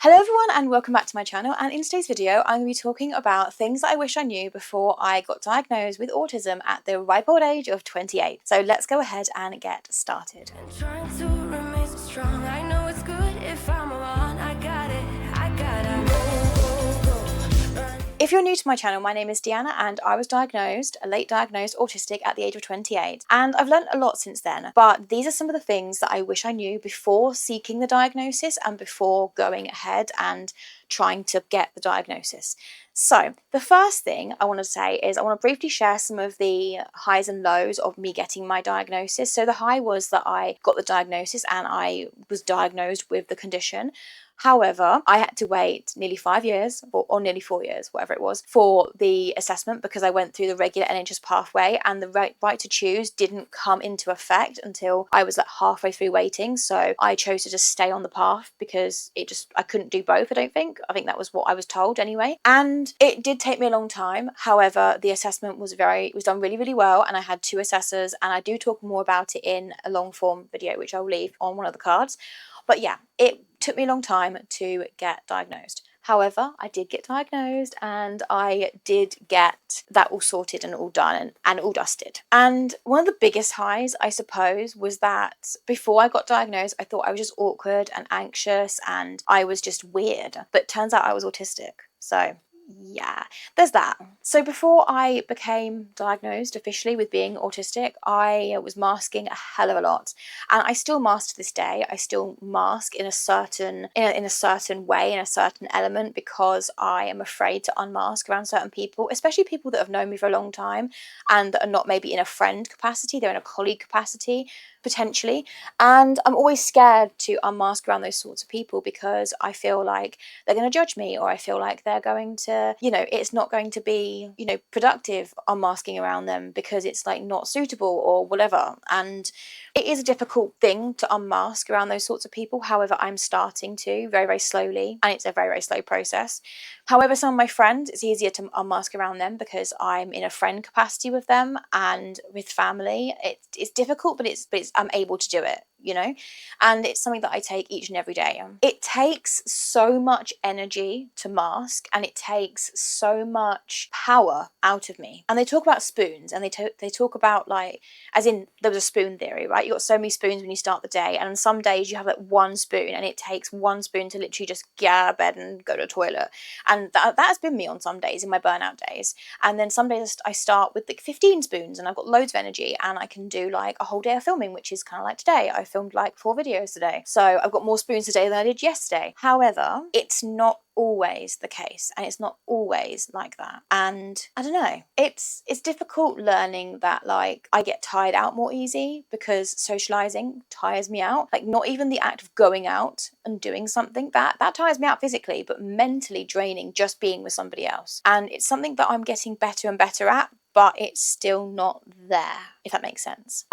Hello everyone and welcome back to my channel, and in today's video I'm going to be talking about things that I wish I knew before I got diagnosed with autism at the ripe old age of 28. So let's go ahead and get started. If you're new to my channel, my name is Deanna and I was late diagnosed autistic at the age of 28, and I've learned a lot since then, but these are some of the things that I wish I knew before seeking the diagnosis and before going ahead and trying to get the diagnosis. So the first thing I want to say is I want to briefly share some of the highs and lows of me getting my diagnosis. So the high was that I got the diagnosis and I was diagnosed with the condition. However, I had to wait nearly 5 years or nearly 4 years, whatever it was, for the assessment because I went through the regular NHS pathway, and the right to choose didn't come into effect until I was like halfway through waiting. So I chose to just stay on the path because I couldn't do both, I don't think. I think that was what I was told anyway. And it did take me a long time. However, the assessment was done really, really well, and I had 2 assessors, and I do talk more about it in a long form video, which I'll leave on one of the cards. But yeah, it took me a long time to get diagnosed. However, I did get diagnosed and I did get that all sorted and all done and all dusted. And one of the biggest highs, I suppose, was that before I got diagnosed, I thought I was just awkward and anxious and I was just weird. But turns out I was autistic. So yeah, there's that. So before I became diagnosed officially with being autistic, I was masking a hell of a lot, and I still mask to this day. I still mask in a certain way, in a certain element, because I am afraid to unmask around certain people, especially people that have known me for a long time and that are not maybe in a friend capacity, they're in a colleague capacity potentially, and I'm always scared to unmask around those sorts of people because I feel like they're going to judge me, or I feel like they're going to, it's not going to be, productive unmasking around them because it's like not suitable or whatever. And it is a difficult thing to unmask around those sorts of people. However, I'm starting to very, very slowly, and it's a very, very slow process. However, some of my friends, it's easier to unmask around them because I'm in a friend capacity with them, and with family, it's difficult, but I'm able to do it, and it's something that I take each and every day. It takes so much energy to mask, and it takes so much power out of me. And they talk about spoons, and they talk about, like, as in there was a spoon theory, right? You got so many spoons when you start the day, and on some days you have like one spoon, and it takes one spoon to literally just get out of bed and go to the toilet. And that has been me on some days in my burnout days. And then some days I start with like 15 spoons and I've got loads of energy and I can do like a whole day of filming, which is kind of like today. I filmed like 4 videos today. So I've got more spoons today than I did yesterday. However, it's not always the case, and it's not always like that. And I don't know, it's difficult learning that, like, I get tired out more easy because socializing tires me out. Like, not even the act of going out and doing something that tires me out physically, but mentally draining just being with somebody else. And it's something that I'm getting better and better at, but it's still not there, if that makes sense.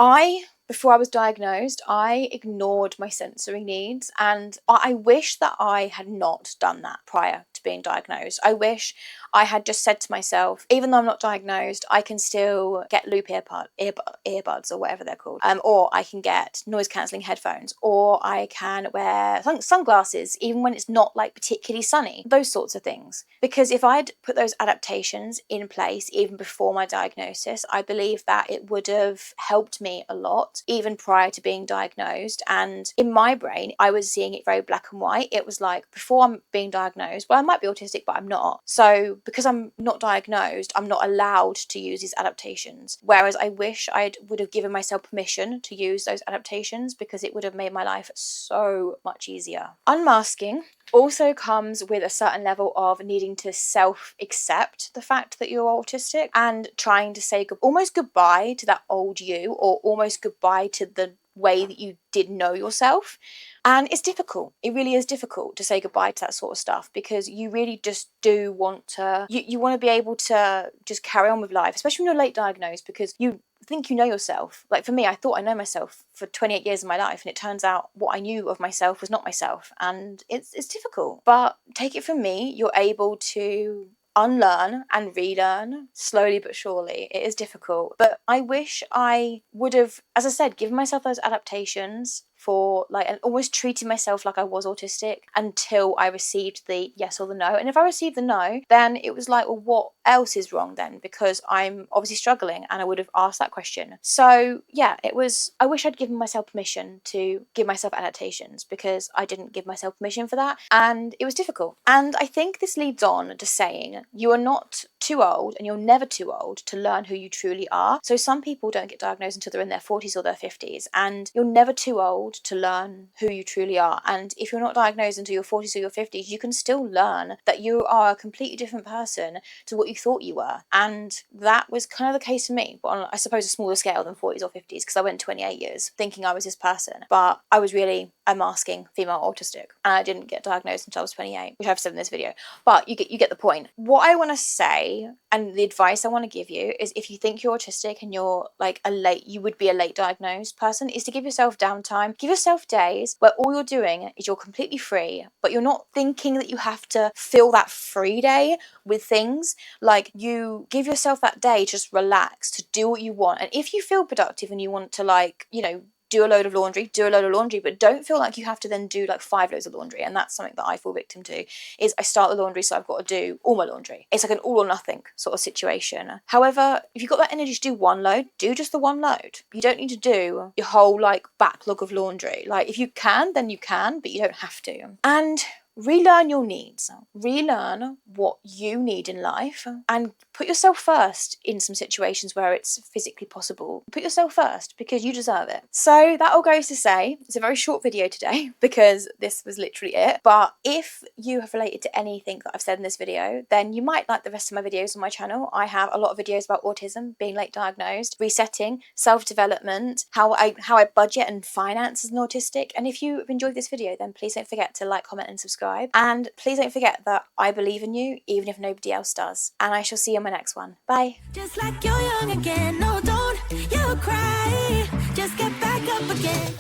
Before I was diagnosed, I ignored my sensory needs, and I wish that I had not done that prior to being diagnosed. I wish I had just said to myself, even though I'm not diagnosed, I can still get loop earbuds or whatever they're called, or I can get noise cancelling headphones, or I can wear sunglasses even when it's not like particularly sunny, those sorts of things. Because if I'd put those adaptations in place even before my diagnosis, I believe that it would have helped me a lot even prior to being diagnosed. And in my brain, I was seeing it very black and white. It was like, before I'm being diagnosed, well, I might be autistic, but I'm not. So because I'm not diagnosed, I'm not allowed to use these adaptations. Whereas I wish I would have given myself permission to use those adaptations, because it would have made my life so much easier. Unmasking also comes with a certain level of needing to self-accept the fact that you're autistic and trying to say almost goodbye to that old you, or almost goodbye to the way that you did know yourself. And it's difficult. It really is difficult to say goodbye to that sort of stuff, because you really just do want to, you want to be able to just carry on with life, especially when you're late diagnosed, because you think you know yourself. Like for me, I thought I know myself for 28 years of my life, and it turns out what I knew of myself was not myself, and it's difficult. But take it from me, you're able to unlearn and relearn slowly but surely. It is difficult, but I wish I would have, as I said, given myself those adaptations for like, and almost treating myself like I was autistic until I received the yes or the no. And if I received the no, then it was like, well, what else is wrong then? Because I'm obviously struggling, and I would have asked that question. So yeah, I wish I'd given myself permission to give myself adaptations, because I didn't give myself permission for that, and it was difficult. And I think this leads on to saying you are not too old, and you're never too old to learn who you truly are. So some people don't get diagnosed until they're in their 40s or their 50s, and you're never too old to learn who you truly are. And if you're not diagnosed until your 40s or your 50s, you can still learn that you are a completely different person to what you thought you were. And that was kind of the case for me, but on, I suppose, a smaller scale than 40s or 50s, because I went 28 years thinking I was this person, but I was really a masking female autistic, and I didn't get diagnosed until I was 28, which I've said in this video. But you get the point. What I want to say, and the advice I want to give you, is if you think you're autistic and you're like you would be a late diagnosed person, is to give yourself downtime. Give yourself days where all you're doing is you're completely free, but you're not thinking that you have to fill that free day with things. Like, you give yourself that day to just relax, to do what you want. And if you feel productive and you want to, like, you know, do a load of laundry, but don't feel like you have to then do like 5 loads of laundry. And that's something that I fall victim to, is I start the laundry, so I've got to do all my laundry. It's like an all or nothing sort of situation. However, if you've got that energy to do one load, do just the one load. You don't need to do your whole like backlog of laundry. Like, if you can, then you can, but you don't have to. And relearn your needs. Relearn what you need in life, and put yourself first in some situations where it's physically possible. Put yourself first, because you deserve it. So that all goes to say, it's a very short video today because this was literally it. But if you have related to anything that I've said in this video, then you might like the rest of my videos on my channel. I have a lot of videos about autism, being late diagnosed, resetting, self-development, how I budget and finance as an autistic. And if you have enjoyed this video, then please don't forget to like, comment and subscribe. And please don't forget that I believe in you, even if nobody else does. And I shall see you in my next one. Bye. Just like you're young again, no, don't you cry. Just get back up again.